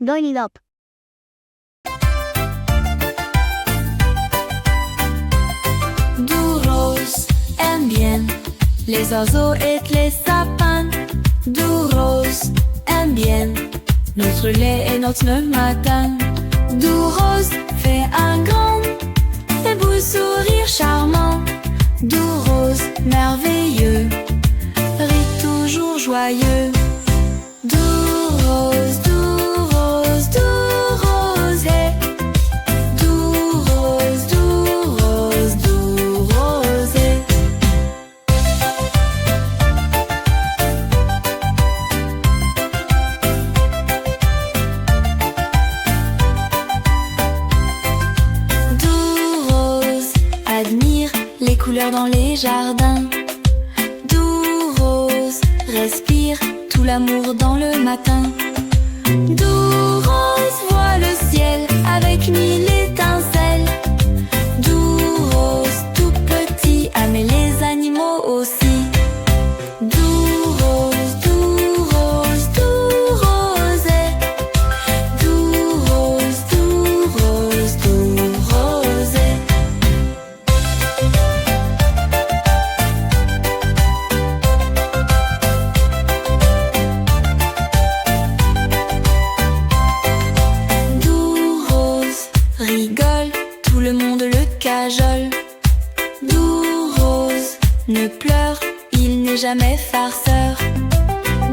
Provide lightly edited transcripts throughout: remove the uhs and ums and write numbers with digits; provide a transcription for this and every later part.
Join it up. Doux rose aime bien les oiseaux et les sapins. Doux rose aime bien notre lait et notre matin. Doux rose fait un grand et beau sourire charmant. Doux rose merveilleux rit toujours joyeux. Doux rose, doux rose, doux rose, hey. Doux rose, doux rose, doux rose, hey. Doux rose admire les couleurs dans les jardins. Doux rose respire tout l'amour dans le matin. Doux rose voit le ciel avec mille étincelles. Doux rose tout petit aime les animaux aussi. Doux rose, doux rose, doux rose, hey. Doux rose, doux rose, doux rose, hey. Doux rose rigole, tout le monde le cajole. Doux rose ne pleure, il n'est jamais farceur.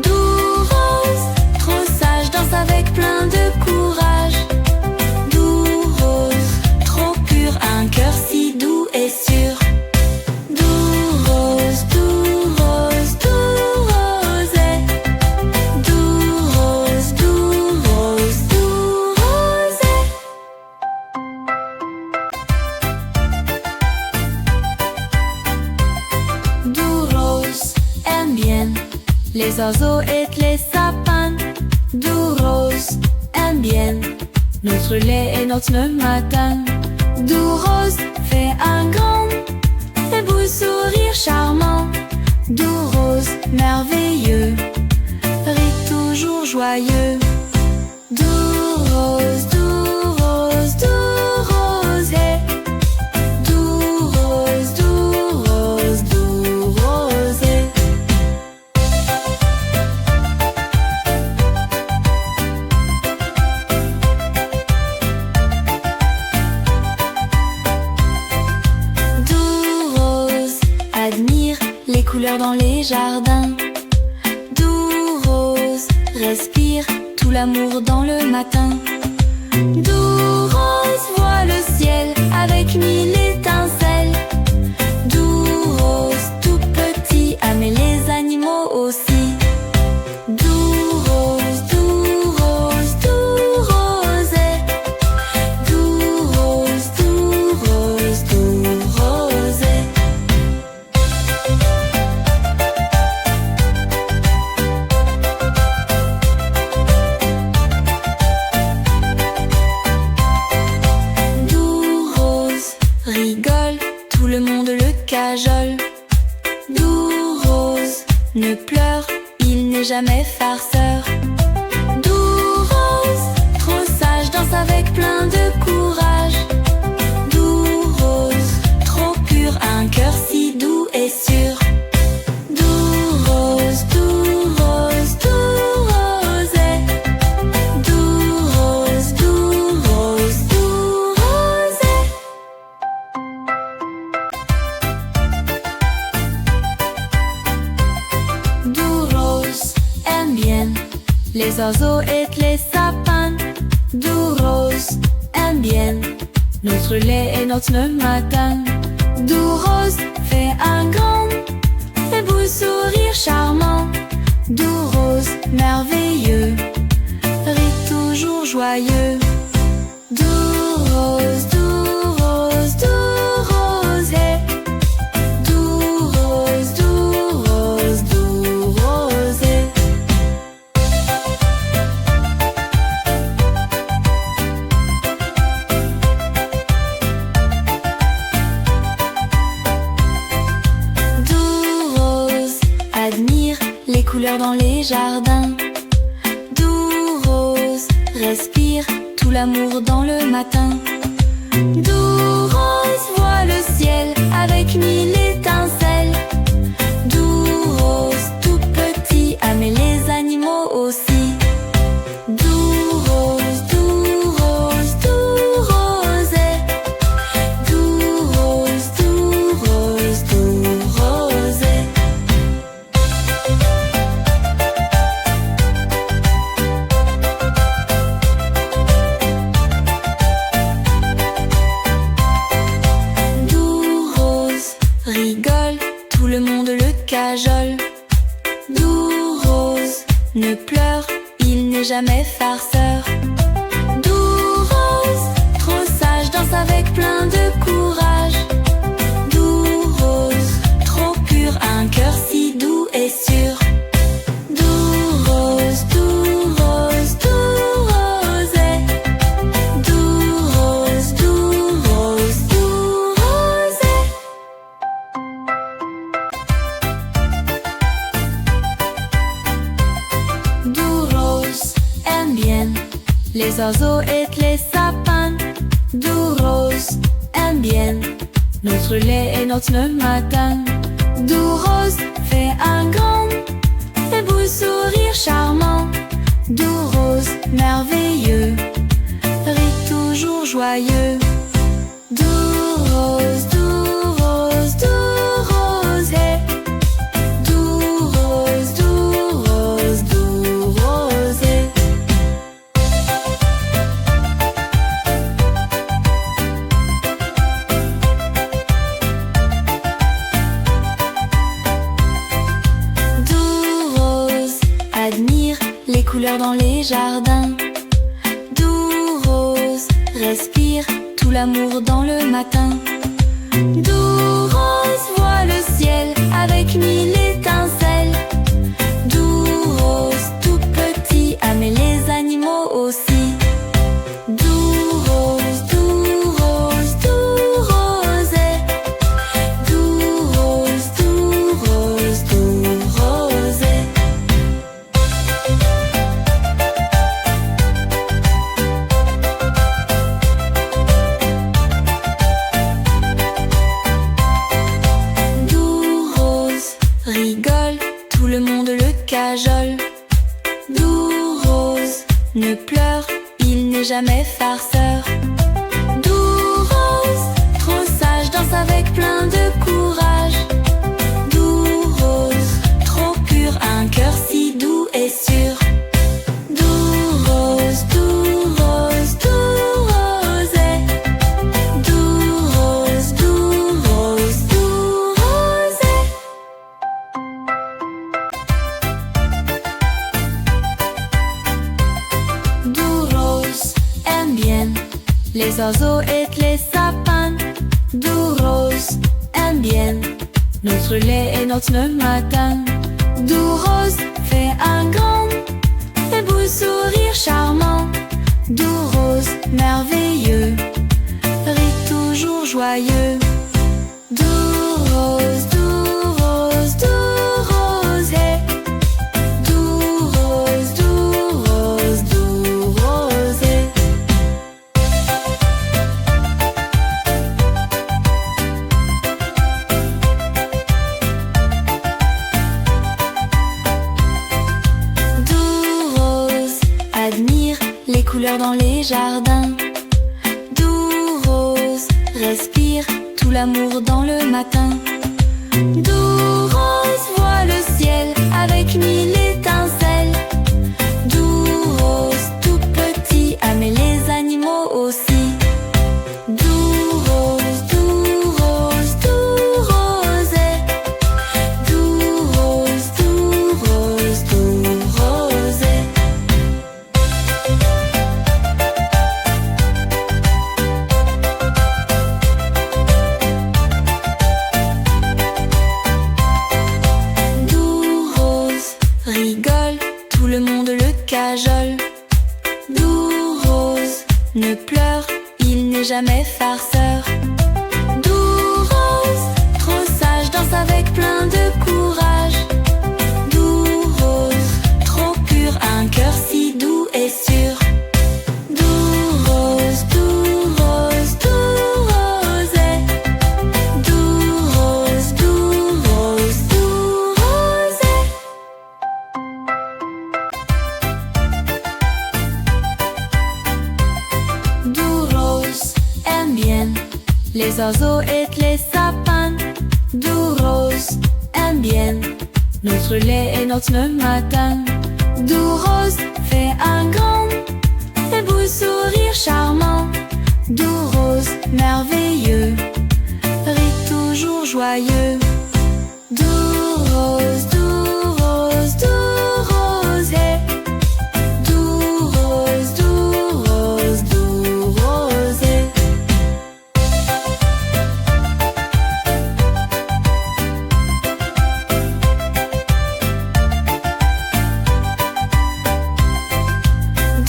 Doux rose, trop sage, danse avec plein de courage. Doux rose, trop pur, un cœur si doux et sûr. Doux rose, doux rose, doux rose, hey. Doux rose, doux rose, doux rose, hey. Doux rose aime bien les oiseaux et les sapins. Doux rose aime bien notre lait et notre matin. Doux rose fait un grand et beau sourire charmant. Doux rose merveilleux rit toujours joyeux. Doux rose, doux rose, doux rose, hey. Doux rose, doux rose, doux rose, hey. Doux rose admire les couleurs dans les jardins. Doux rose respire tout l'amour dans le matin. Doux rose voit le ciel avec mille étincelles. Doux rose tout petit aime les animaux aussi. Doux rose, doux rose, doux rose, hey. Doux rose, doux rose, doux rose, hey. Doux rose rigole, tout le monde le cajole. Doux rose ne pleure, il n'est jamais farceur. Doux rose, trop sage, danse avec plein de courage. Doux rose, trop pur, un cœur si doux et sûr. Doux rose, doux rose, doux rose, hey. Doux rose, doux rose, doux rose, hey. Doux rose aime bien les oiseaux et les sapins. Doux rose aime bien notre lait et notre matin. Doux rose fait un grand et beau sourire charmant. Doux rose merveilleux rit toujours joyeux. Doux rose, doux rose, doux rose, hey. Doux rose, doux rose, doux rose, hey. Doux rose admire les couleurs dans les jardins. Doux rose respire tout l'amour dans le matin. Doux rose voit le ciel avec mille étincelles. Doux rose tout petit aimait les animaux aussi. Doux rose, doux rose, doux rosé. Doux rose, doux rose, doux rosé. Doux rose rigole, tout le monde le cajole. Doux rose ne pleure, il n'est jamais farceur. Doux rose, trop sage, danse avec plein de courage. Doux rose, trop pur, un cœur si doux et sûr. Doux rose, doux rose, doux rosé. Doux rose, doux rose, doux rosé. Doux rose aime bien les oiseaux et les sapins. Doux rose aime bien notre lait et notre matin. Doux rose fait un grand et beau sourire charmant. Doux rose merveilleux, rit toujours joyeux. Doux rose, doux rose, doux rose, hey. Doux rose, doux rose, doux rose, hey. Doux rose admire les couleurs dans les jardins. Doux rose respire tout l'amour dans le matin. Doux rose voit le ciel avec mille étincelles. Doux rose tout petit aimait les animaux aussi. Doux rose, doux rose, doux rosé. Doux rose, doux rose, doux rosé. Doux rose rigole, tout le monde le cajole. Doux rose ne pleure, il n'est jamais farceur. Doux rose, trop sage, danse avec plein de courage. Doux rose, trop pur, un cœur si doux et sûr. Doux rose, doux rose, doux rosé. Doux rose, doux rose, doux rosé. Doux rose aime bien les oiseaux et les sapins. Doux rose aime bien notre lait et notre matin. Doux rose fait un grand et beau sourire charmant. Doux rose merveilleux, rit toujours joyeux. Doux rose, doux rose, doux rose, hey. Doux rose, doux rose, doux rose, hey. Doux rose admire les couleurs dans les jardins. Doux rose respire tout l'amour dans le matin. Doux rose voit le ciel avec mille étincelles. Doux rose tout petit aimait les animaux aussi. Doux rose, doux rose, doux rosé. Doux rose, doux rose, doux rosé. Doux rose rigole, tout le monde le cajole. Doux rose ne pleure, il n'est jamais farceur. Doux rose, trop sage, danse avec plein de courage. Doux rose, trop pur, un cœur si doux et sûr. oiseaux et les sapins. Doux rose aime bien notre lait et notre matin. Doux rose fait un grand et beau sourire charmant. Doux rose merveilleux rit toujours joyeux. Doux rose, doux rose, doux rose, hey. Doux rose, doux rose, doux rose, hey.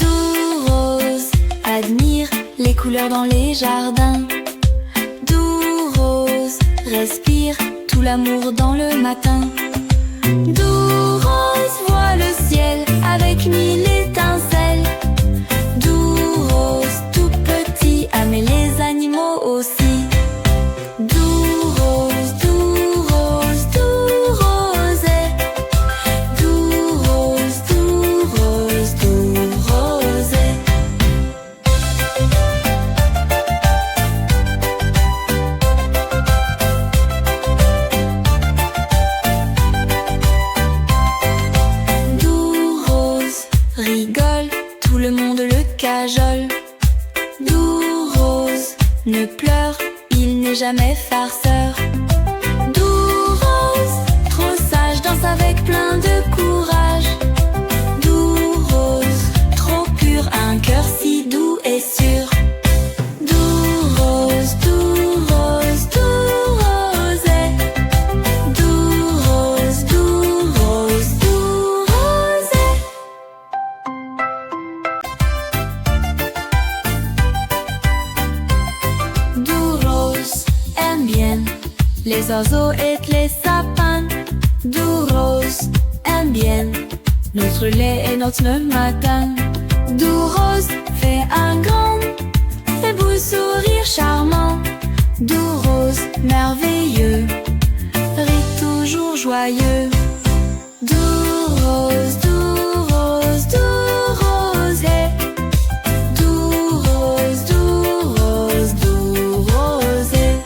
Doux rose admire les couleurs dans les jardins. Doux rose respire tout l'amour dans le matin. Doux rose voit le ciel avec mille étincelles. Doux rose tout petit aime les animaux aussi. Doux rose, doux rose, doux rose, hey. Doux rose, doux rose, doux rose, hey. Doux rose rigole, tout le monde le cajole. Doux rose ne pleure, il n'est jamais farceur. Doux rose, trop sage, danse avec plein de courage. Doux rose, trop pur, un cœur si doux et sûr. Doux rose, doux rose, doux rose, hey. Doux rose, doux rose, doux rose, hey. Doux rose aime bien les oiseaux et les sapins. Doux rose aime bien notre lait et notre matin. Doux rose fait un grand et beau sourire charmant. Doux rose merveilleux rit toujours joyeux. Doux rose, doux rose, doux rose, hey. Doux rose, doux rose, doux rose, hey.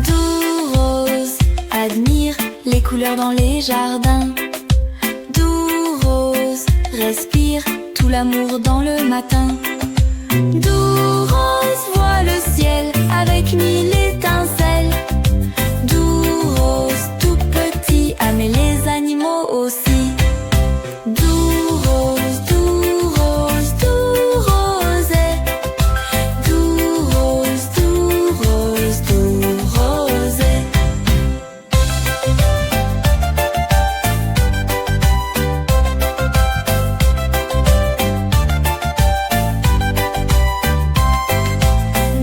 Doux rose admire les couleurs dans les jardins. Doux rose respire tout l'amour dans le matin. Doux rose voit le ciel avec mille étincelles. Doux rose tout petit aime les animaux aussi. Doux rose, doux rose, doux rose, hey. Doux rose, doux rose, doux rose, hey.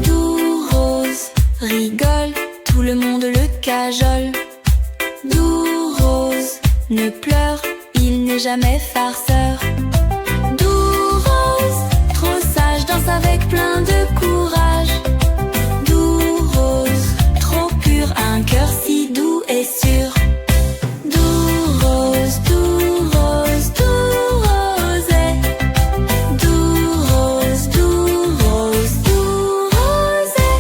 Doux rose rigole, tout le monde le cajole. Doux rose ne pleure, il n'est jamais farceur. Doux rose, trop sage, danse avec plein de courage. Doux rose, trop pur, un cœur si doux et sûr. Doux rose, doux rose, doux rose, hey. Doux rose, doux rose, doux rose, hey.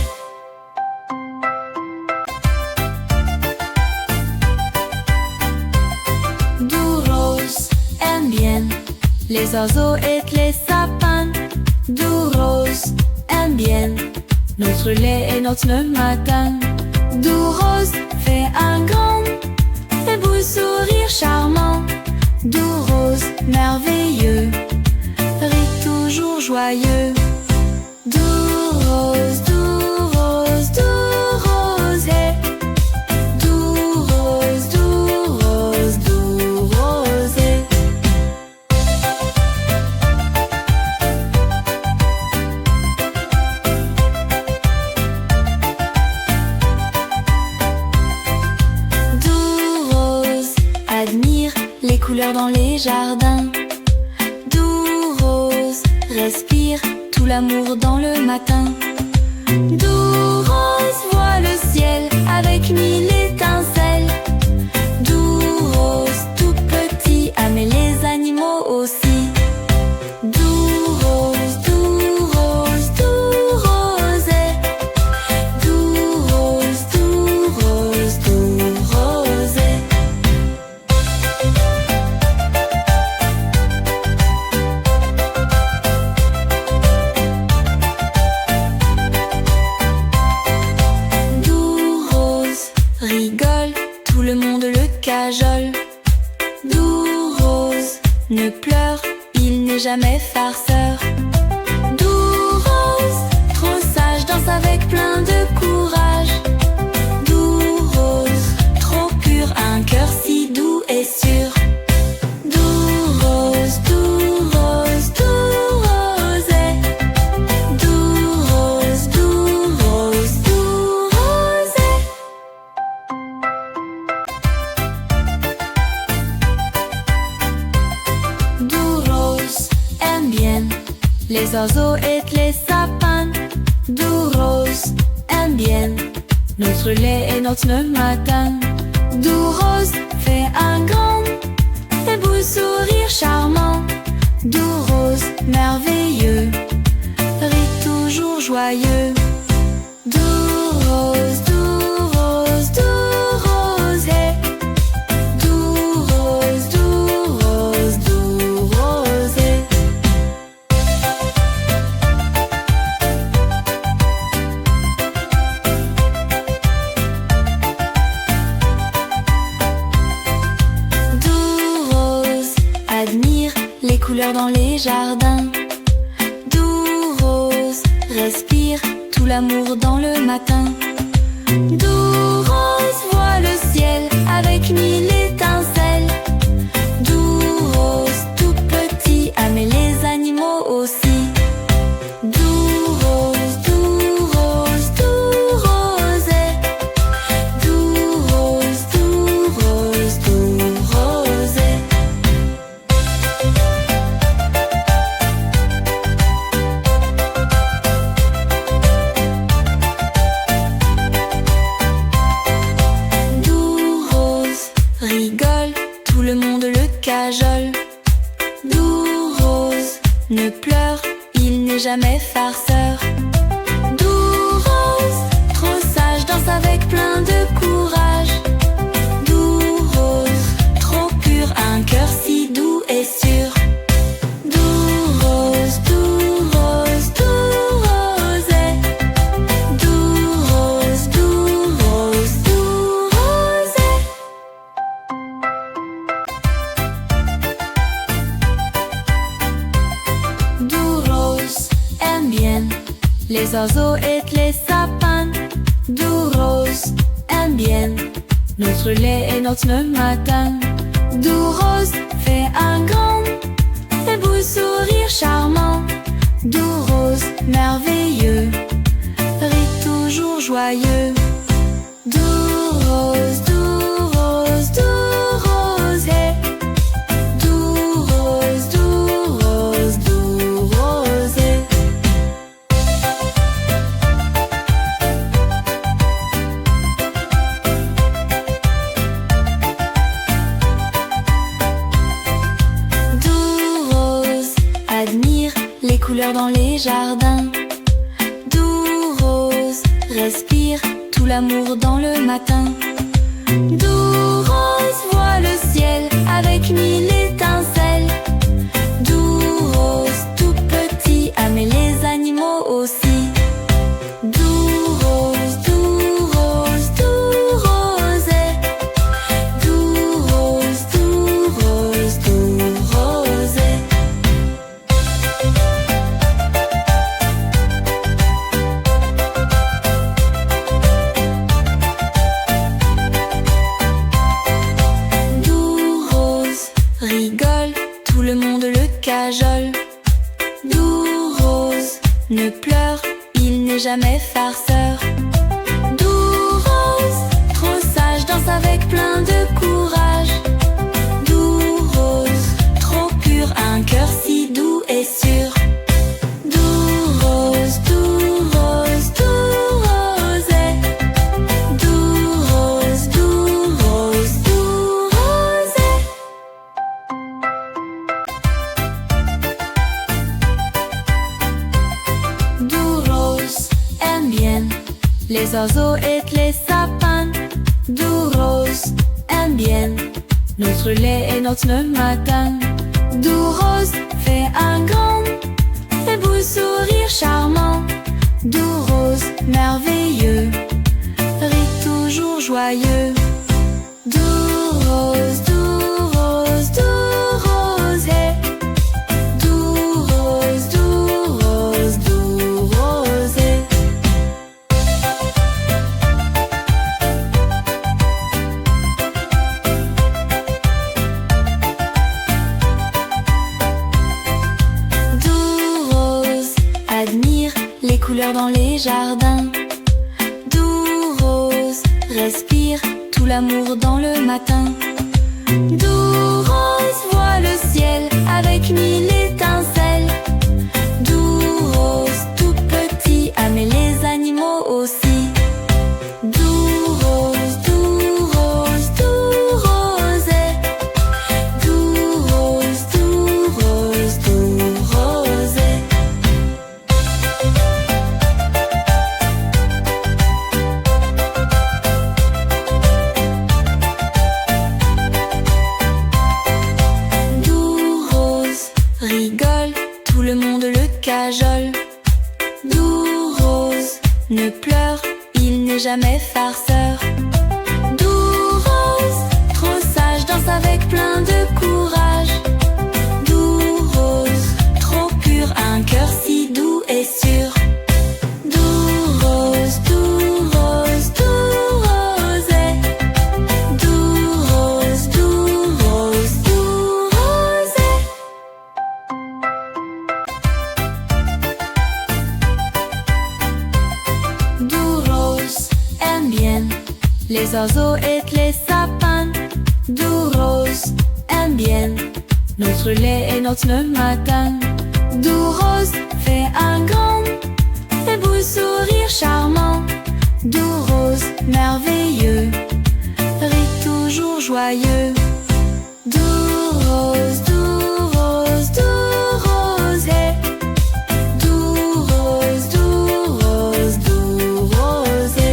Doux rose aime bien les oiseaux et les sapins. Doux rose aime bien notre lait et notre matin. Doux rose fait un grand et beau sourire charmant. Doux rose merveilleux rit toujours joyeux. Doux rose, doux rose, doux rose, hey. Doux rose, doux rose, doux rose, hey. Doux rose admire les couleurs dans les jardins. Doux rose respire tout l'amour dans le matin. Doux rose voit le ciel avec mille étincelles. Doux jamais farceur. Doux rose, trop sage, danse avec plein de courage. Doux rose, trop pur, un cœur si doux et sûr. Doux rose, doux rose, doux rosé. Doux rose, doux rose, doux rosé. Doux rose aime bien les oiseaux et les sapins. Doux rose aime bien notre lait et notre matin. Doux rose fait un grand et beau sourire charmant. Doux rose merveilleux, rit toujours joyeux. Doux rose, doux rose, doux rose, hey. Doux rose, doux rose, doux rose, hey. Doux rose admire les couleurs dans les jardins. Doux rose respire tout l'amour dans le matin. Doux rose voit le ciel avec mille étincelles. Doux rose tout petit aime les animaux aussi. Doux rose, doux rose, doux rose, hey. Doux rose, doux rose, doux rose, hey. Doux rose rigole, tout le monde le cajole. Doux rose ne pleure, il n'est jamais farceur. Doux rose, trop sage, danse avec plein de courage. Doux rose, trop pur, un cœur si doux et sûr. Doux rose, doux rose, doux rose, hey. Doux rose, doux rose, doux rose, hey. Doux rose aime bien les oiseaux et les sapins. Doux rose aime bien notre lait et notre matin. Doux rose fait un grand et beau sourire charmant. Doux rose merveilleux, rit toujours joyeux. Doux rose, doux rose, doux rose, hey. Doux rose, doux rose, doux rose, hey. Doux rose admire les couleurs dans les jardins. Doux rose respire tout l'amour dans le matin. Doux rose voit le ciel avec mille étincelles. Doux rose tout petit aime les animaux aussi. Doux rose, doux rose, doux rose, hey. Doux rose, doux rose, doux rose, hey. Doux rose rigole, tout le monde le cajole. Doux rose ne pleure, il n'est jamais farceur. Doux rose, trop sage, danse avec plein de courage. Doux rose, trop pur, un cœur si doux et sûr. Doux rose, doux rose, doux rose, hey. Doux rose, doux rose, doux rose, hey. Doux rose aime bien les oiseaux et les sapins. Doux rose aime bien notre lait et notre matin. Doux rose fait un grand et beau sourire charmant. Doux rose merveilleux, rit toujours joyeux. Doux rose, doux rose, doux rose, hey. Doux admire les couleurs dans les jardins. Doux rose, respire tout l'amour dans le matin. Doux rose, vois le ciel avec mille étincelles. Doux rose, tout petit, aimer les animaux aussi. Doux rose, doux rose, doux rosé. Doux rose, doux rose, doux rosé. Doux rose, rigole, tout le monde le cajole. Doux rose, ne pleure, il n'est jamais farceur. Doux rose, trop sage, danse avec plein de courage. Doux rose, trop pur, un cœur si doux et sûr. Doux rose, doux rose, doux rosé. Doux rose, doux rose, doux rosé. Doux rose, aime bien les oiseaux et les sapins. Doux rose, aime bien notre lait et notre matin. Doux rose, fait un grand et beau sourire charmant. Doux rose, merveilleux, rit toujours joyeux. Doux rose, doux rose, doux rosé. Doux rose, doux rose, doux rosé.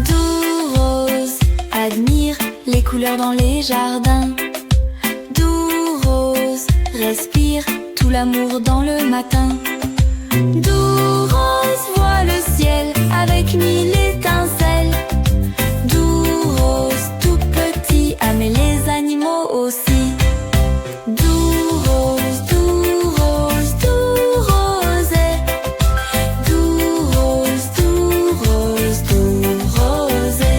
Doux rose, admire les couleurs dans les jardins. Doux rose, respire tout l'amour dans le matin. Doux rose, vois le ciel avec mille étincelles. Doux rose, tout petit, aimer les animaux aussi. Doux rose, doux rose, doux rosé. Doux rose, doux rose, doux rosé.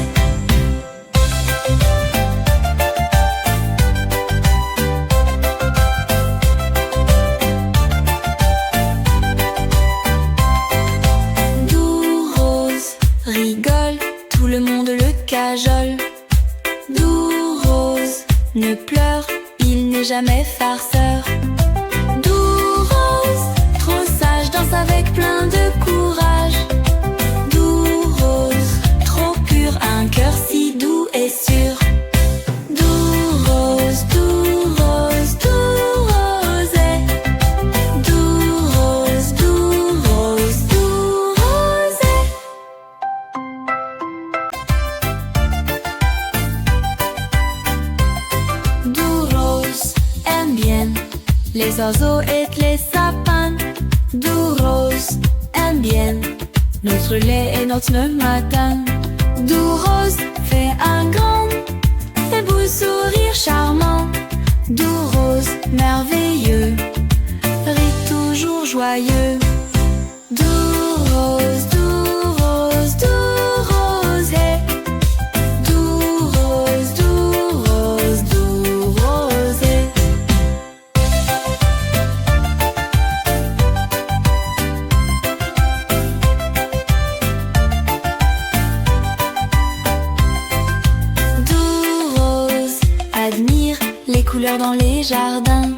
Doux rose, rigole, tout le monde le cajole. Doux rose, ne pleure, il n'est jamais farceur. Doux rose, trop sage, danse avec plein de courage. Doux rose, trop pur, un cœur si doux et sûr. Doux rose, doux rose, doux rosé. Doux rose, doux rose, doux rosé. Doux rose, aime bien les oiseaux et les sapins. Doux rose, aime bien notre lait et notre matin. Doux rose, fait un grand et beau sourire charmant. Doux rose, merveilleux, rit toujours joyeux. Doux rose, doux rose, doux rosé. Doux rose, doux rose, doux rosé. Doux rose, admire les couleurs dans les jardins.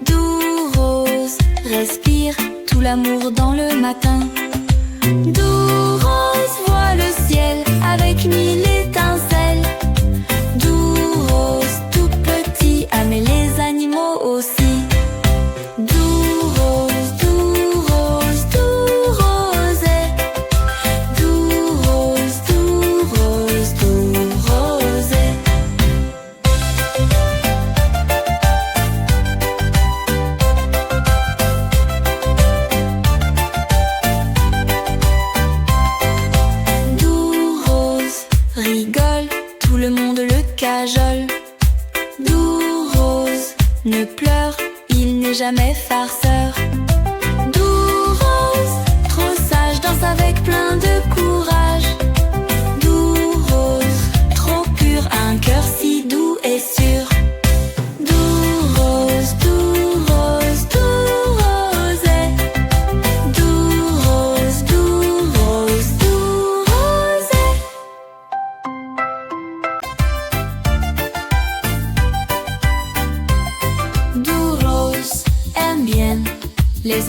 Doux rose, respire tout l'amour dans le matin. Doux rose, vois le ciel avec mille étincelles. Doux rose, tout petit, aimer les animaux aussi. Doux rose, doux rose, doux rosé. Doux rose, doux rose, doux rosé. Doux rose, rigole, tout le monde le cajole. Doux rose, ne pleure, il n'est jamais farceur. Doux rose, trop sage, danse avec plein de courage.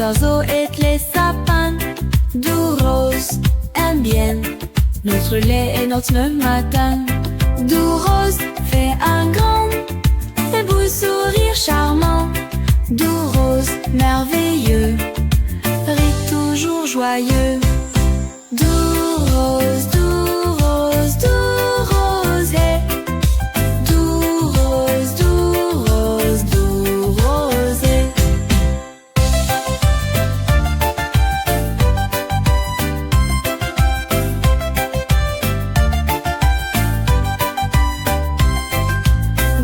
oiseaux et les sapins. Doux rose aime bien notre lait et notre matin. Doux rose fait un grand et beau sourire charmant. Doux rose merveilleux rit toujours joyeux. Doux rose, doux rose, doux rose, hey. Doux rose, doux rose, doux rose, hey.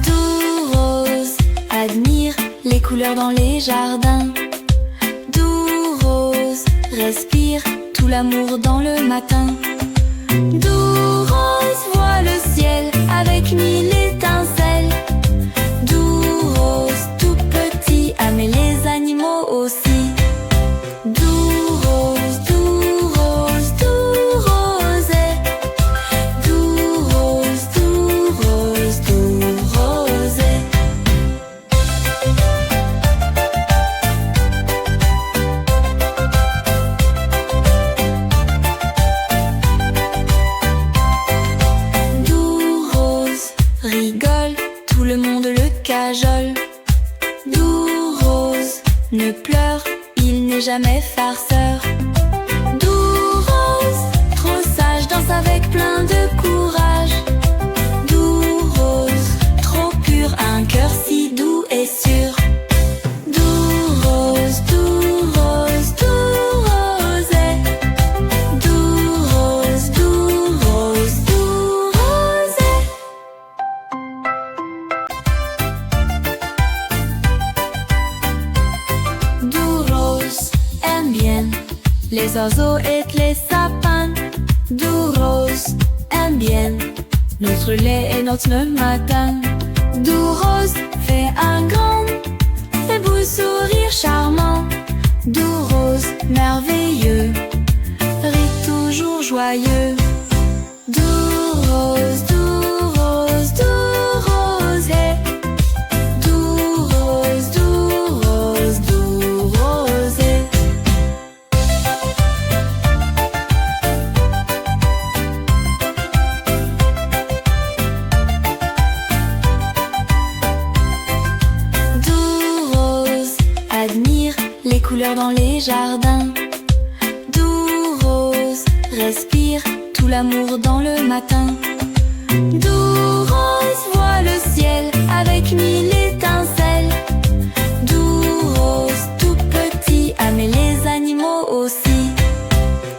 Doux rose admire les couleurs dans les jardins. Doux rose respire tout l'amour dans le matin. Doux rose voit le ciel avec mille étincelles. Doux rose tout petit aime les animaux aussi. Doux rose, doux rose, doux rose, hey. Doux rose, doux rose, doux rose, hey. Doux rose rigole, tout le monde le cajole. Doux rose ne pleure, il n'est jamais farceur. Doux rose, trop sage, danse avec plein de courage. Doux rose, trop pur, un cœur si doux et sûr. Doux rose, doux rose, doux rose, hey. Doux rose, doux rose, doux rose, hey. Doux rose aime bien les oiseaux et les sapins. Doux rose aime bien notre lait et notre matin. Doux rose fait un grand et beau sourire charmant. Doux rose merveilleux rit toujours joyeux. Doux rose, doux rose, doux rose, hey. Doux rose, doux rose, doux rose, hey. Doux rose admire les couleurs dans les jardins. Doux rose respire tout l'amour dans le matin. Doux rose voit le ciel avec mille étincelles. Doux rose tout petit aime les animaux aussi.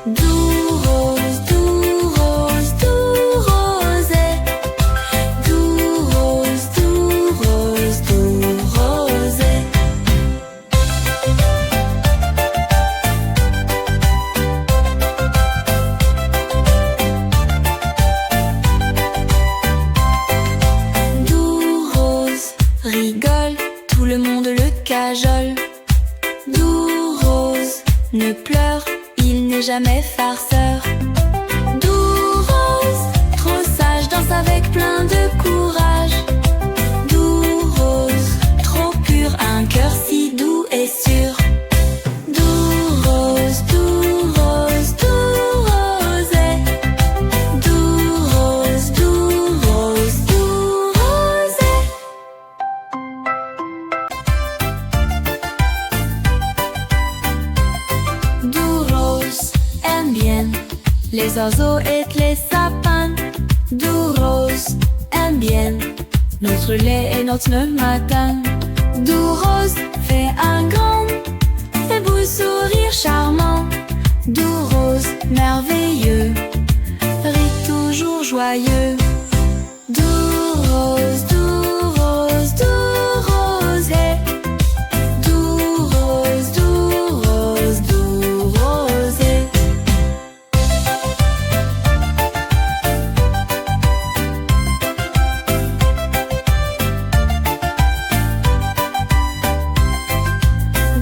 Doux rose, doux rose, doux rose, hey. Doux rose, doux rose, doux rose, hey. Doux rose rigole, tout le monde le cajole. Doux rose ne pleure, il n'est jamais farceur. Doux rose, trop sage, danse avec plein de courage. Doux rose, trop pur, un cœur si doux et sûr. Doux rose, doux rose, doux rose, hey. Doux rose, doux rose, doux rose, hey. Doux rose aime bien les oiseaux et les sapins. Doux rose aime bien notre lait et notre matin. Doux rose fait un grand et beau sourire charmant. Doux rose merveilleux rit toujours joyeux. Doux rose, doux rose, doux rose, hey. Doux rose, doux rose, doux rose, hey.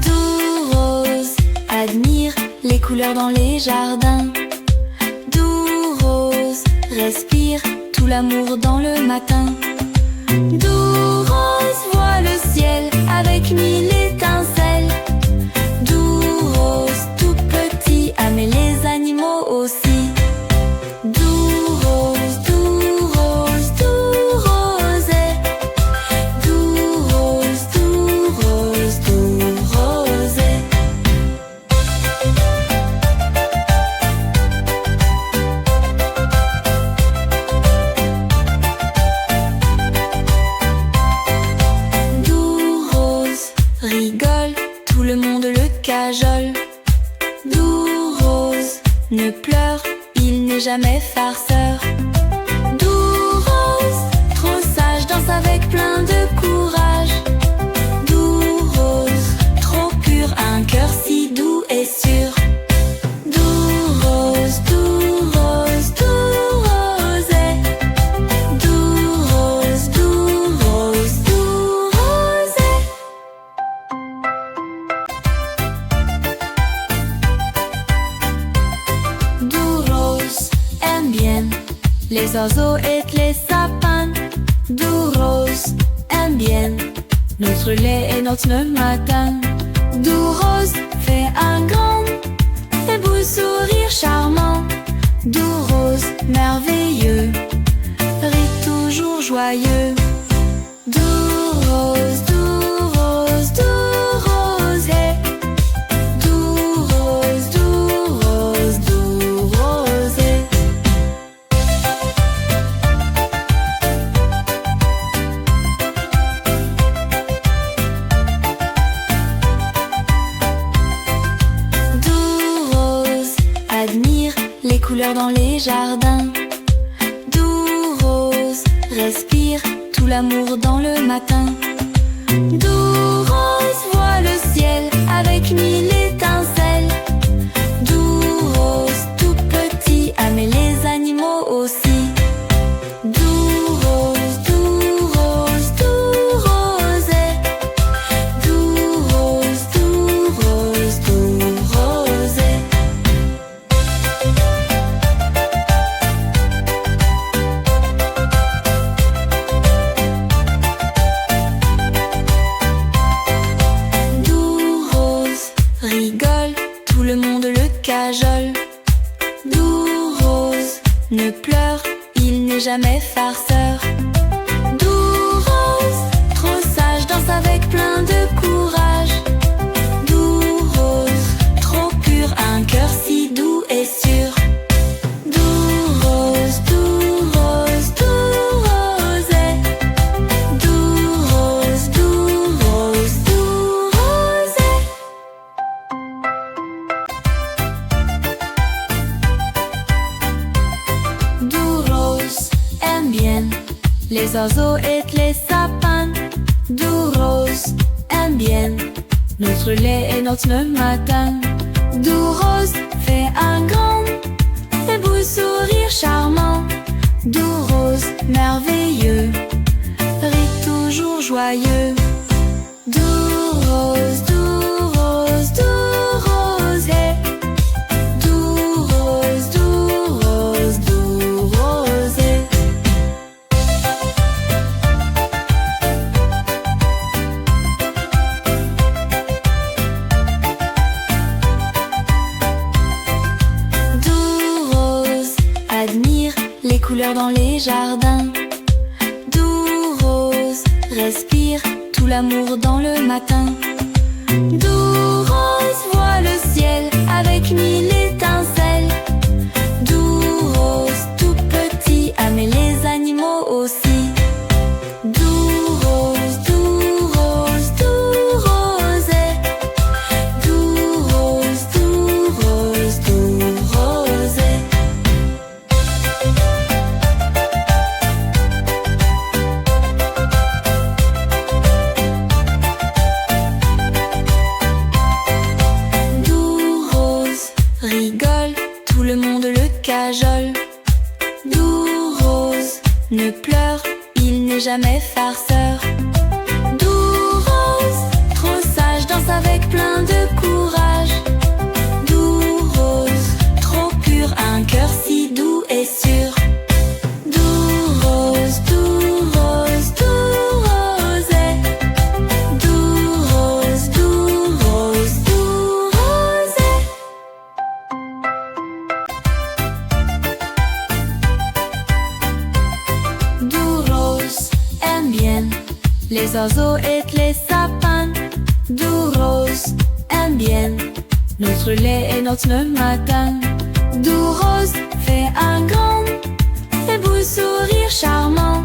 Doux rose admire les couleurs dans les jardins. Doux rose respire tout l'amour dans le matin. Doux rose voit le ciel avec mille étincelles. Doux n'est jamais farceur. Doux rose, trop sage, danse avec plein de courage. Doux rose, trop pur, un cœur si doux et sûr. Doux rose, doux rose, doux rosé. Doux rose, doux rose, doux rosé. Doux rose aime bien les oiseaux et les sapins. Doux rose aime bien notre lait et notre matin. Doux rose fait un grand et beau sourire charmant. Doux rose merveilleux, rit toujours joyeux. Doux rose, doux rose, doux rose, hey. Doux rose, doux rose, doux rose, hey. Doux rose admire les couleurs dans les jardins. Doux rose respire tout l'amour dans le matin. Doux rose voit le ciel avec mille étincelles. Doux rose tout petit aime les animaux aussi. Doux rose, doux rose, doux rose, hey. Doux rose, doux rose, doux rose, hey. Doux rose rigole, tout le monde le cajole. Doux rose ne pleure, il n'est jamais farceur. Doux rose, trop sage, danse avec plein de courage. Doux rose, trop pur, un cœur si doux et sûr. Doux rose, doux rose, doux rose, hey. Doux rose, doux rose, doux rose, hey. Doux rose aime bien les oiseaux et les sapins. Doux rose aime bien notre lait et notre matin. Doux rose fait un grand et beau sourire charmant. Doux rose merveilleux, rit toujours joyeux. Doux rose, doux rose, doux rose, hey. Doux rose, doux rose, doux rose, hey. Doux rose admire les couleurs dans les jardins. Doux rose respire tout l'amour dans le matin. Doux rose voit le ciel avec mille étincelles. Doux rose tout petit aime les animaux aussi. Doux rose, doux rose, doux rose, hey. Doux rose, doux rose, doux rose, hey. Doux rose rigole, tout le monde le cajole. Doux rose ne pleure, il n'est jamais farceur. Doux rose, trop sage, danse avec plein de courage. Doux rose, trop pur, un cœur si doux et sûr. Doux rose, doux rose, doux rose, hey. Doux rose, doux rose, doux rose, hey. Doux rose aime bien les oiseaux et les sapins. Doux rose aime bien notre lait et notre matin. Doux rose fait un grand et beau sourire charmant.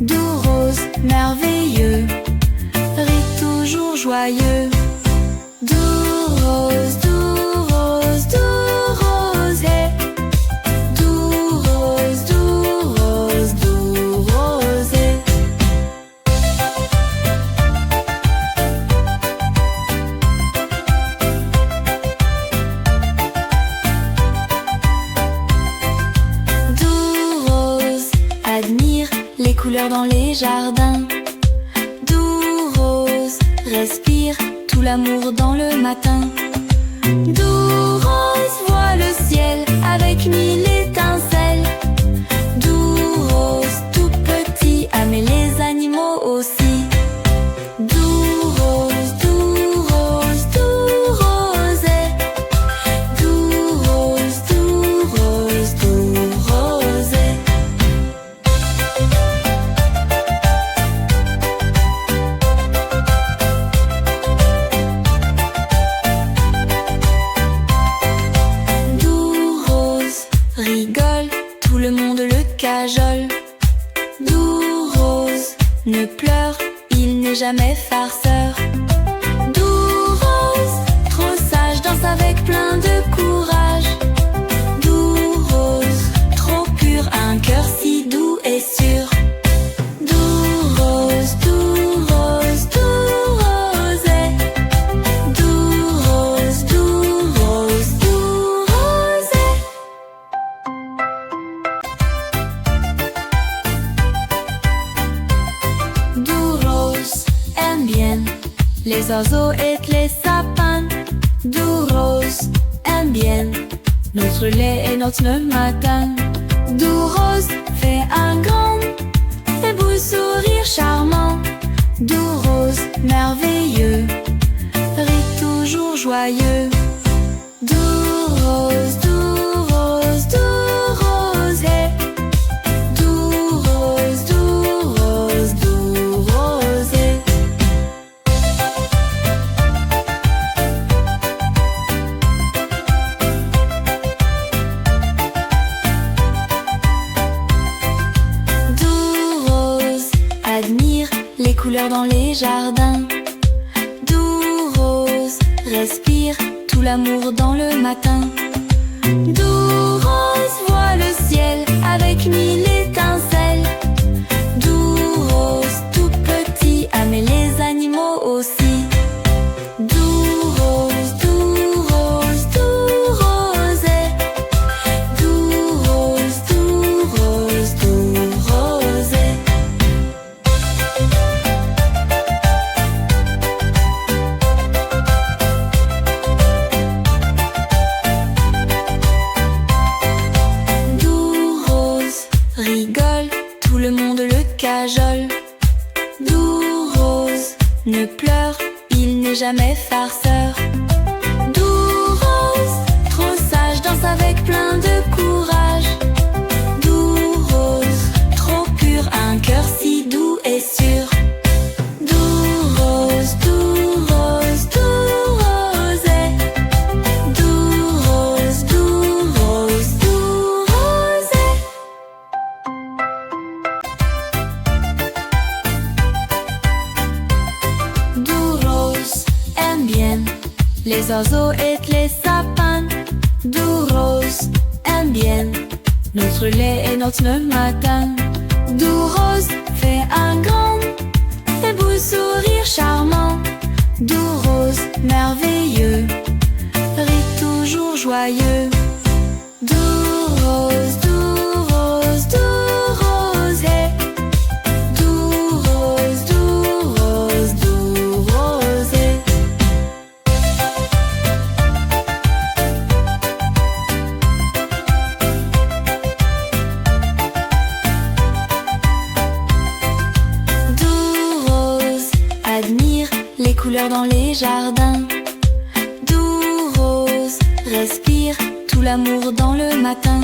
Doux rose merveilleux, rit toujours joyeux. Doux rose, doux rose, doux rose, hey. Doux couleurs dans les jardins. Doux rose, respire tout l'amour dans le matin. Doux rose, vois le ciel avec mille étincelles. Doux rose, tout petit, aimer les animaux aussi. Doux rose, doux rose, doux rosé. Doux rose, doux rose, doux rosé. Doux rose, rigole, tout le monde le cajole. Doux rose, ne pleure, il n'est jamais farceur. Doux rose, trop sage, danse avec plein de courage. Doux rose, trop pur, un cœur si doux et sûr. Doux rose, doux rose, doux rosé. Doux rose, doux rose, doux rosé. Doux rose, aime bien les oiseaux et les sapins. Doux rose, aime bien notre lait et notre matin. Doux rose, fait un grand et beau sourire charmant. Doux rose, merveilleux, rit toujours joyeux. Doux rose, doux rose, doux rose, hey. Doux rose, doux rose, doux rose, hey. Doux rose, admire les couleurs dans les jardins. Doux rose, respire tout l'amour dans le matin. Doux rose, vois le ciel avec mille étincelles. Doux rose, tout petit, aimer les animaux aussi. Doux rose, doux rose, doux rosé. Doux rose, doux rose, doux rosé. Doux rose, rigole, tout le monde le cajole. Doux rose, ne pleure, il n'est jamais farceur. Doux rose, trop sage, danse avec plein de courage. Doux rose, trop pur, un cœur si doux et sûr. Doux rose, doux rose, doux rosé. Doux rose, doux rose, doux rosé. Doux rose, aime bien les oiseaux et les sapins. Doux rose, aime bien notre lait et notre matin. Doux rose, fait un grand et beau sourire charmant. Doux rose, merveilleux, rit toujours joyeux. Doux rose, doux rose, doux rose, hey. Doux rose, doux rose, doux rose, hey. Doux rose, admire les couleurs dans les jardins. Doux rose, respire tout l'amour dans le matin.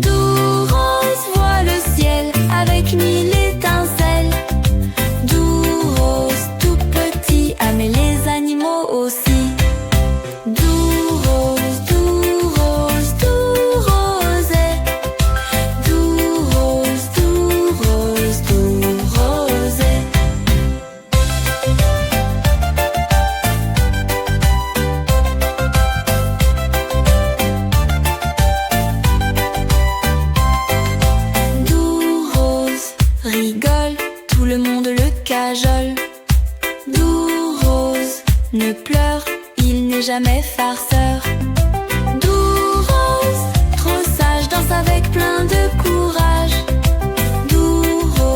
Doux rose, vois le ciel avec mille étincelles. Doux rose, tout petit, aimer les animaux aussi. Doux rose, doux rose, doux rosé. Doux rose, doux rose, doux rosé. Doux rose, rigole, tout le monde le cajole. Doux rose, ne pleure, il n'est jamais farceur. Doux rose, trop sage, danse avec plein de courage. Doux rose,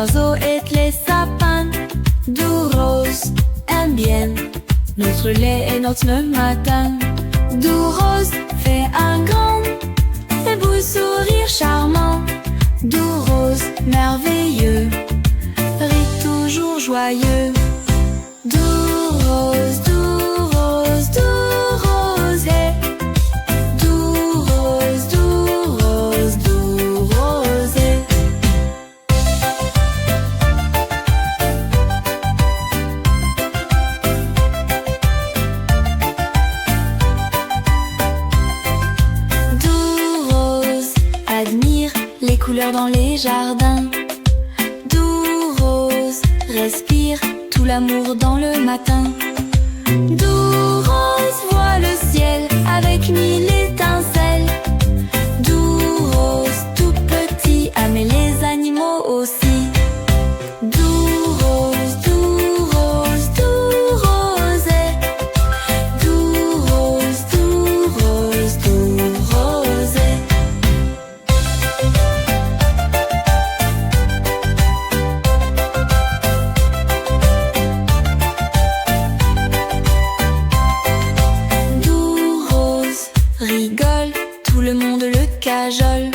oiseaux et les sapins. Doux rose aime bien notre lait et notre matin. Doux rose fait un grand et beau sourire charmant. Doux rose merveilleux rit toujours joyeux. Doux rose, doux rose, doux rose, hey. Doux rose, doux rose, doux rose, hey. Doux rose admire les couleurs dans les jardins. Doux rose respire tout l'amour dans le matin. Doux rose voit le ciel avec mille étincelles. Doux rose tout petit aime les animaux aussi. Doux rose, doux rose, doux rose, hey. Doux rose, doux rose, doux rose, hey. Doux rose rigole, tout le monde le cajole.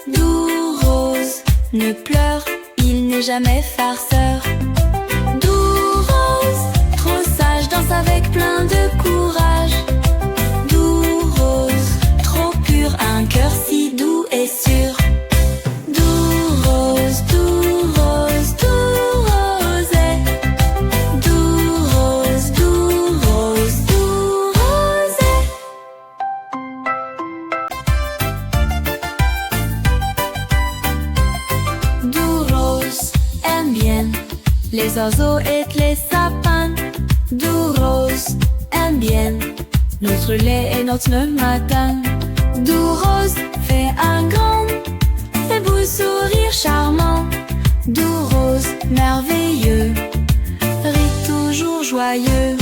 Doux rose ne pleure, il n'est jamais farceur. Doux rose, trop sage, danse avec plein de courage. Doux rose, trop pur, un cœur si doux et sûr. Doux rose, doux rose, doux rose, hey. Doux rose, doux rose, doux rose, hey. Doux rose aime bien les oiseaux et les sapins. Doux rose aime bien notre lait et notre matin. Doux rose fait un grand et beau sourire charmant. Doux rose merveilleux rit toujours joyeux.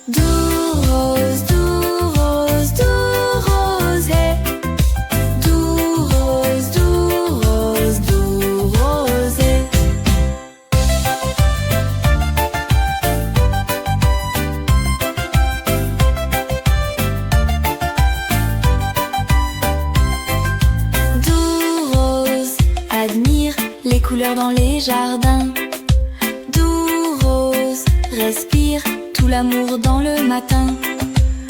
Doux rose, doux rose, doux rose, hey. Doux rose, doux rose, doux rose, hey. Doux rose admire les couleurs dans les jardins. Doux rose respire tout l'amour dans le matin.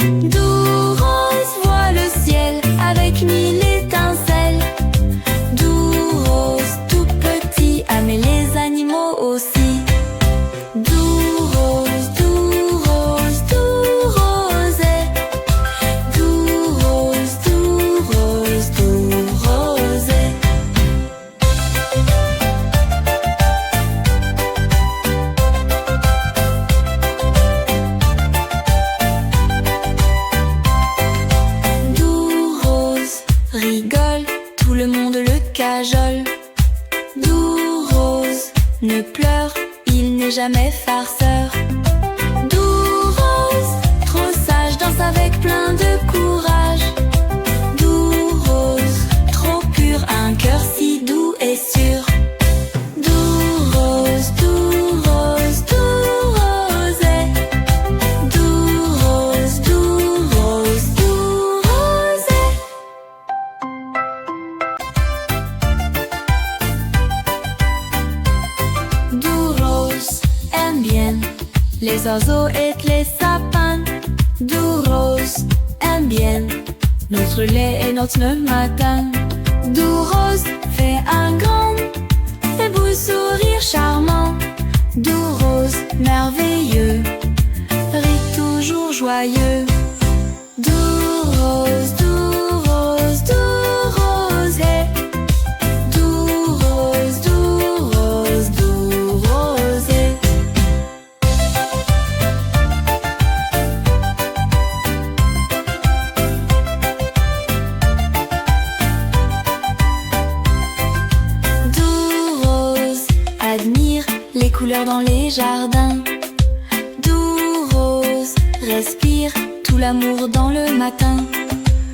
Doux rose voit le ciel avec mille étincelles. Doux rose tout petit aime les animaux aussi. Doux rose, doux rose, doux rose, hey. Doux rose, doux rose, doux rose, hey. Doux rose rigole, tout le monde le cajole. Doux rose ne pleure, il n'est jamais farceur. Doux rose, trop sage, danse avec plein de courage. Doux rose, trop pur, un cœur si doux et sûr. Doux rose, doux rose, doux rose, hey. Doux rose, doux rose, doux rose, hey. Doux rose aime bien les oiseaux et les sapins. Doux rose aime bien notre lait et notre matin. Doux rose fait un grand et beau sourire charmant. Doux rose merveilleux rit toujours joyeux. Doux rose, doux rose, doux rose, hey. Doux rose, doux rose, doux rose, hey. Doux rose admire les couleurs dans les jardins. Doux rose respire tout l'amour dans le matin.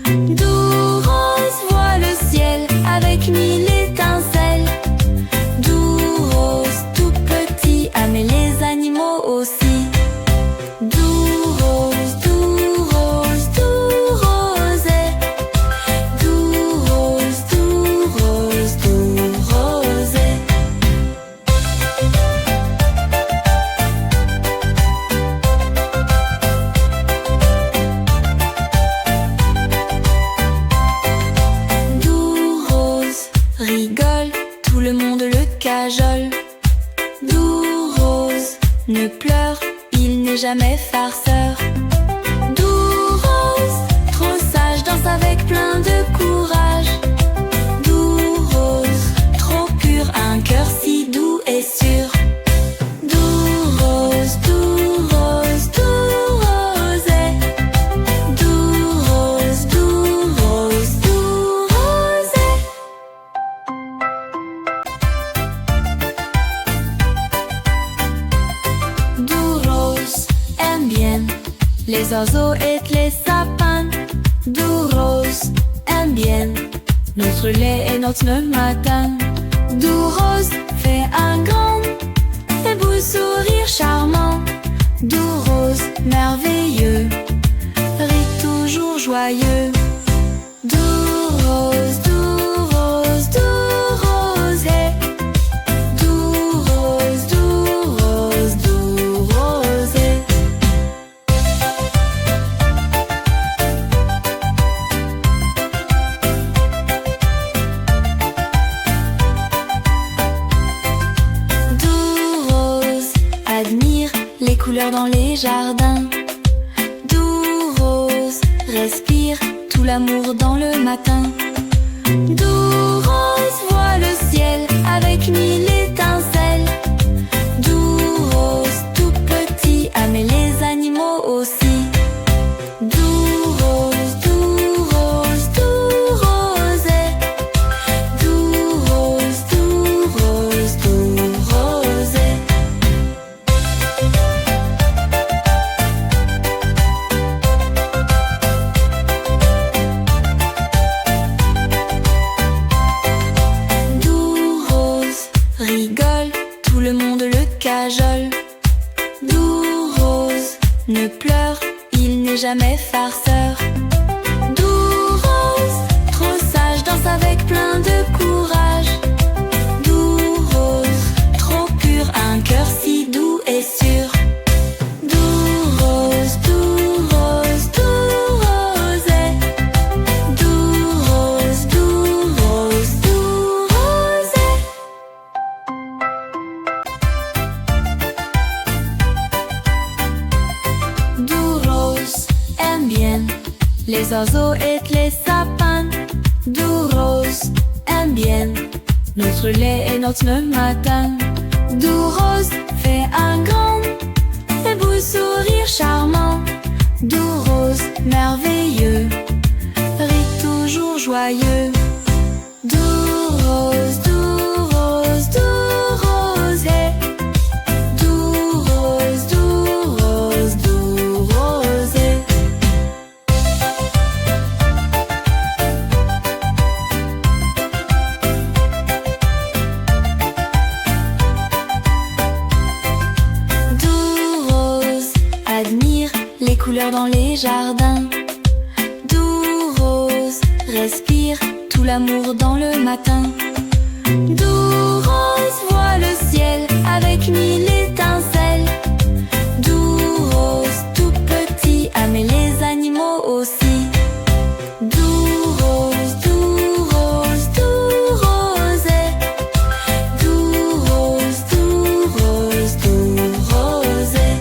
Doux rose voit le ciel avec mille étincelles. Doux pleure, il n'est jamais farceur. Doux rose, trop sage, danse avec plein de courage. Doux rose, trop pur, un cœur si doux et sûr. Doux rose, doux rose, doux rosé. Doux rose, doux rose, doux rosé. Doux rose aime bien les oiseaux et les sapins. Doux rose aime bien notre lait et notre matin. Doux rose fait un grand et beau sourire charmant. Doux rose merveilleux, rit toujours joyeux. Doux rose, doux rose, doux rose, hey. Doux rose, doux rose, doux rose, hey. Doux rose admire les couleurs dans les jardins. Doux rose respire tout l'amour dans le matin. Doux rose voit le ciel avec mille étincelles. Doux rose tout petit aime les animaux aussi. Doux rose, doux rose, doux rose, hey. Doux rose, doux rose, doux rose, hey. Doux rose rigole, tout le monde le cajole. Doux rose ne pleure, il n'est jamais farceur. Doux rose, trop sage, danse avec plein de courage. Doux rose, trop pur, un cœur si doux et sûr. Doux rose, doux rose, doux rose, hey. Doux rose, doux rose, doux rose, hey. Doux rose aime bien les oiseaux et les sapins. Doux rose aime bien notre lait et notre matin. Doux rose fait un grand et beau sourire charmant. Doux rose merveilleux, rit toujours joyeux. Doux rose, doux rose, doux rose, hey. Doux rose, doux rose, doux rose, hey. Doux rose admire les couleurs dans les jardins. Doux rose respire tout l'amour dans le matin. Doux rose voit le ciel avec mille étincelles. Doux rose tout petit aime les animaux aussi. Doux rose, doux rose, doux rose, hey. Doux rose, doux rose, doux rose, hey.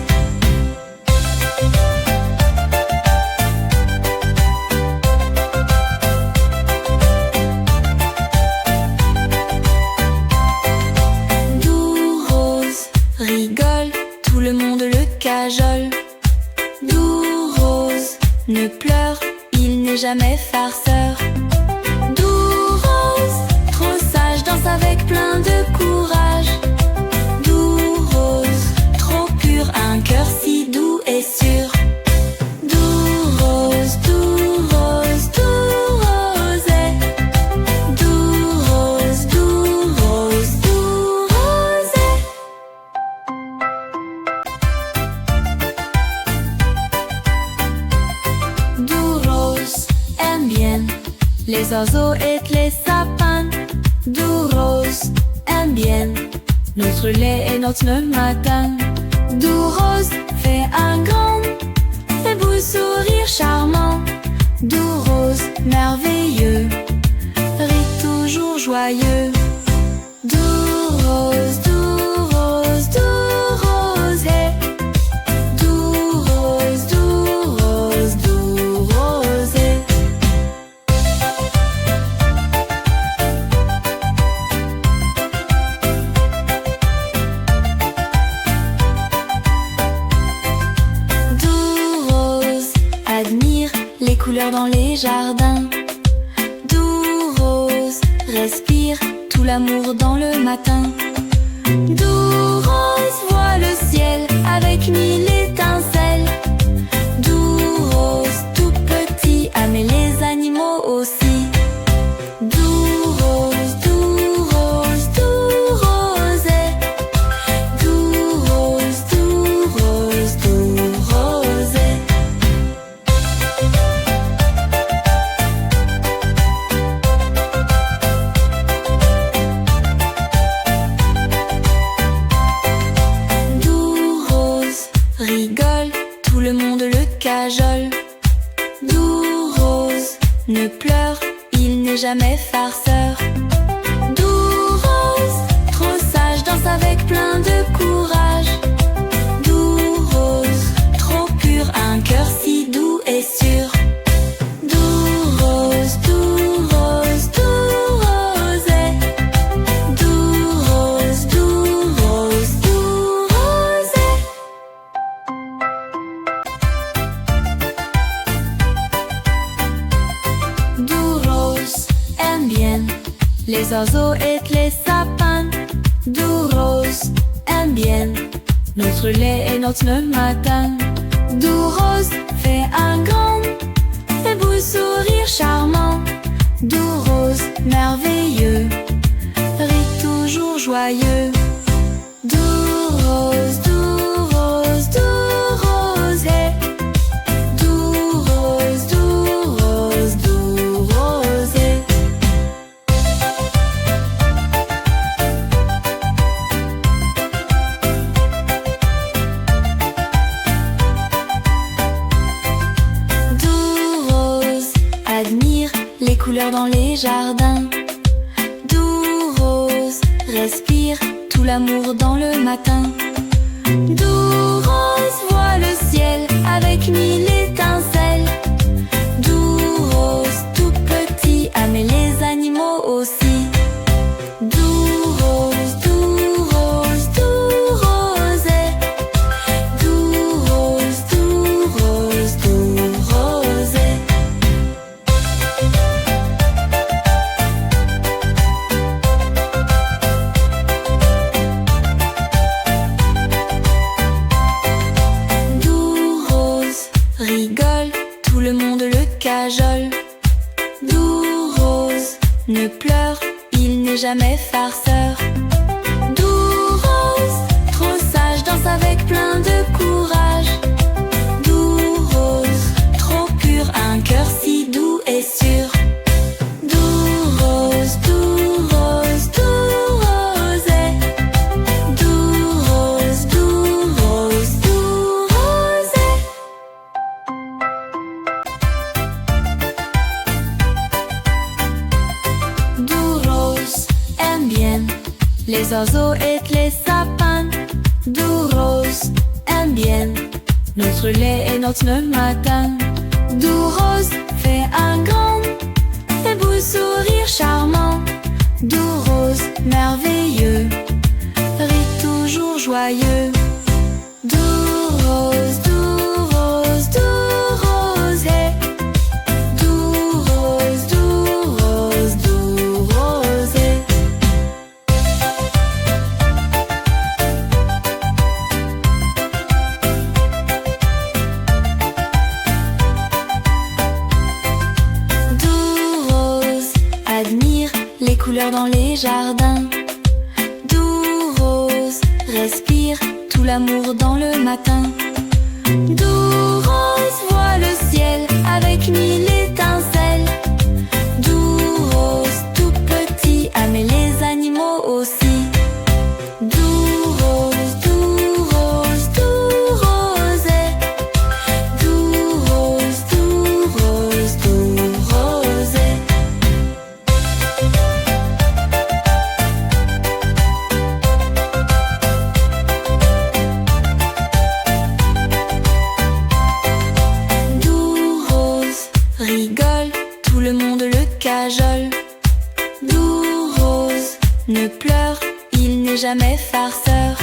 Doux rose rigole, tout le monde le cajole. Doux rose ne pleure, il n'est jamais farceur. Doux rose, trop sage, danse avec plein de courage. Doux rose, trop pur, un cœur si doux et sûr. Doux rose, doux rose, doux rose, hey. Doux rose, doux rose, doux rose, hey. Doux rose aime bien les oiseaux et les sapins. Doux rose aime bien notre lait et notre matin. Doux rose fait un grand et beau sourire charmant. Doux rose merveilleux, rit toujours joyeux. Doux rose, doux rose, doux rose, hey. couleurs dans les jardins. Doux rose, respire tout l'amour dans le matin. Doux rose, vois le ciel avec mille étincelles. Doux rose, tout petit, aimer les animaux aussi. Doux rose, doux rose, doux rosé. Doux rose, doux rose, doux rosé. Doux rose, rigole, tout le monde le cajole. Doux rose, ne pleure, il n'est jamais farceur. Doux rose, trop sage, danse avec plein de courage. Doux rose, trop pur, un cœur si doux et sûr. Doux rose, doux rose, doux rosé. Doux rose, doux rose, doux rosé. Doux rose, aime bien les oiseaux et les sapins. Doux rose, aime bien notre lait et notre matin. Doux rose, fait un grand et beau sourire charmant. Doux rose, merveilleux, rit toujours joyeux. Doux rose, doux rose, doux rosé. Doux rose, doux rose, doux rosé. Doux rose, admire les couleurs dans les jardins. Doux rose, respire tout l'amour dans le matin. Doux rose, vois le ciel avec mille étincelles. Doux rose, tout petit, aimer les animaux aussi. Doux rose, doux rose, doux rosé. Doux rose, doux rose, doux rosé. Doux rose, rigole, tout le monde le cajole. Doux rose, ne pleure, il n'est jamais farceur. Doux rose, trop sage, danse avec plein de courage. Doux rose, trop pur, un cœur si doux et sûr. Doux rose, doux rose, doux rosé. Doux rose, doux rose, doux rosé. Doux rose, aime bien les oiseaux et les sapins. Doux rose, aime bien notre lait et notre matin. Doux rose, fait un grand et beau sourire charmant. Doux rose, merveilleux, rit toujours joyeux. Doux rose, doux rose, doux rosé. Doux rose, doux rose, doux rosé. Doux rose, admire les couleurs dans les jardins. Doux rose, respire tout l'amour dans le matin. Doux rose, vois le ciel avec mille étincelles. Doux rose, tout petit, aimer les animaux aussi. Doux rose, doux rose, doux rosé. Doux rose, doux rose, doux rosé. Doux rose, rigole, tout le monde le cajole. Doux rose, ne pleure, il n'est jamais farceur.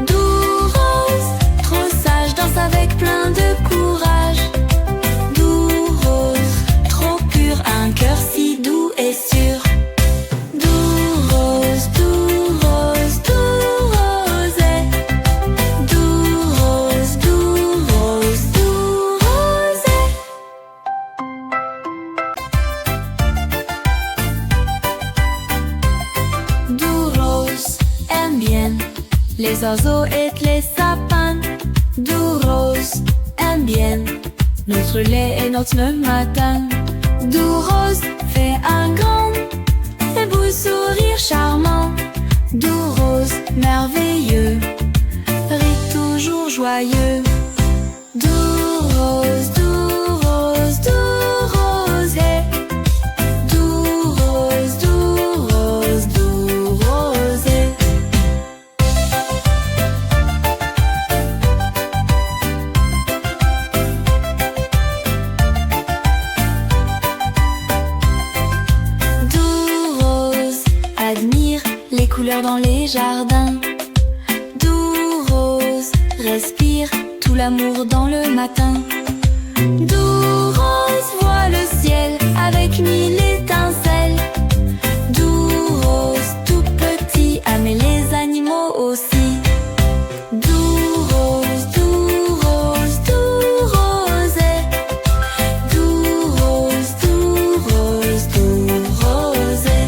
Doux rose, trop sage, danse avec plein de courage. Doux rose, oiseaux et les sapins. Doux rose aime bien notre lait et notre matin. Doux rose fait un grand et beau sourire charmant. Doux rose merveilleux rit toujours joyeux. Doux rose, doux rose, doux rose, hey. Doux rose, doux rose, doux rose, hey. Doux rose admire les couleurs dans les jardins. Doux rose respire tout l'amour dans le matin. Doux rose voit le ciel avec mille étincelles. Doux rose tout petit aime les animaux aussi. Doux rose, doux rose, doux rose, hey. Doux rose, doux rose, doux rose, hey.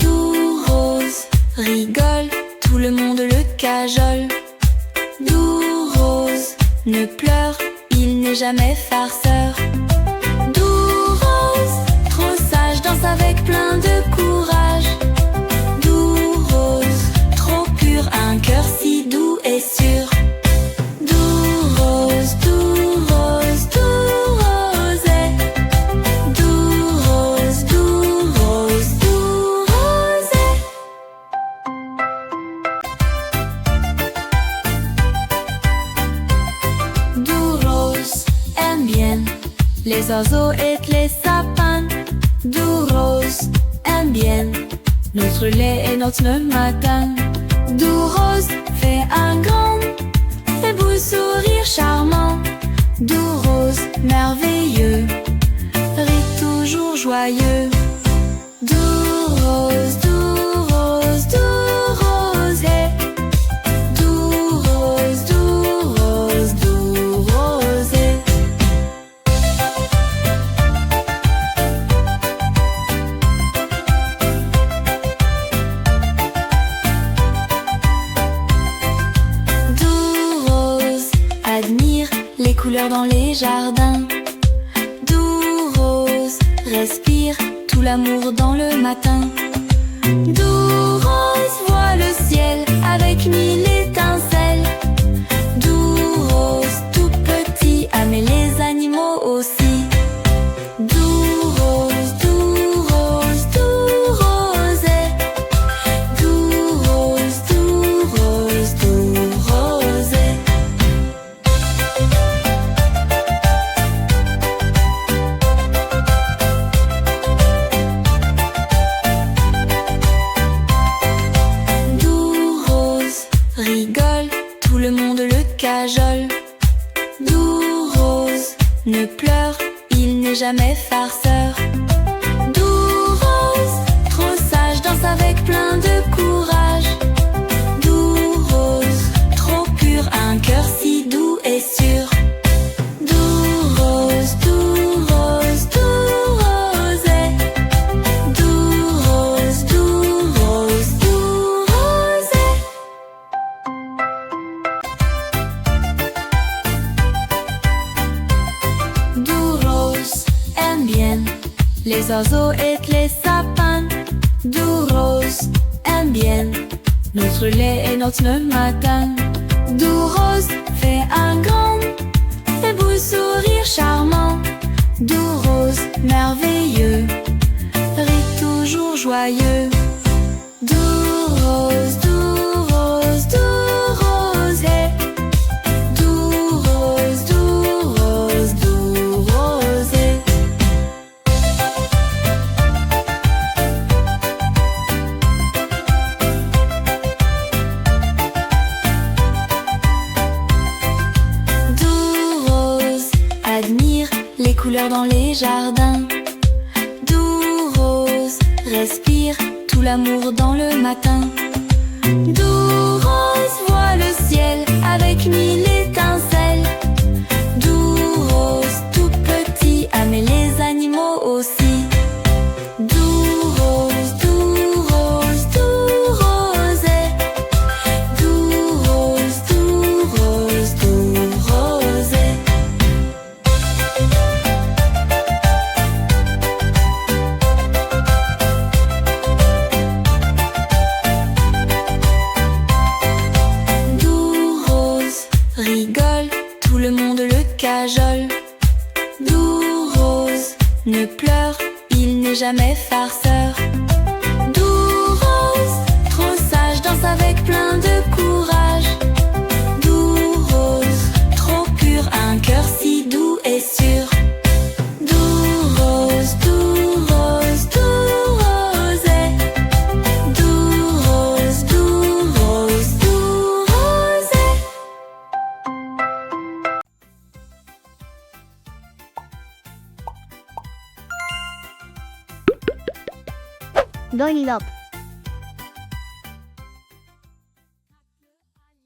Doux rose rigole, tout le monde le cajole. Doux rose ne pleure, il n'est jamais farceur. Doux rose, trop sage, danse avec plein de courage. Doux rose, trop pur, un cœur si doux et sûr. Doux rose, doux rose, doux rose, hey. Doux rose, doux rose, doux rose, hey. Doux rose aime bien les oiseaux et les sapins. Doux rose aime bien notre lait et notre matin. Doux rose fait un grand et beau sourire charmant. Doux rose merveilleux rit toujours joyeux. Doux rose, doux rose, doux rose, hey. Doux rose, doux rose, doux rose, hey. Doux rose admire les couleurs dans les jardins. Doux rose respire tout l'amour dans le matin. Doux rose voit le ciel avec mille étincelles. Doux rose tout petit aime les animaux aussi. Doux rose, doux rose, doux rose, hey. Doux rose, doux rose, doux rose, hey. Doux rose rigole, tout le monde le cajole. Doux rose ne pleure, il n'est jamais farceur. Doux rose, trop sage, danse avec plein de courage. Doux rose, trop pur, un cœur si doux et sûr. Doux rose, doux rose, doux rose, hey. Doux rose, doux rose, doux rose, hey. Doux rose aime bien les oiseaux et les sapins. Doux rose aime bien notre lait et notre matin. Doux rose fait un grand et beau sourire charmant. Doux rose merveilleux rit toujours joyeux. Doux rose, doux rose, doux rose, hey. Doux rose, doux rose, doux rose, hey. Doux rose admire les couleurs dans les jardins. Doux rose respire tout l'amour dans le matin. Doux rose voit le ciel avec mille étincelles. Doux ne pleure, il n'est jamais farceur. Doux rose, trop sage, danse avec plein de courage. Doux rose, trop pur, un cœur si doux et sûr. Doux rose, doux rose, doux rosé. Doux rose, doux rose, doux rosé. Lollipop.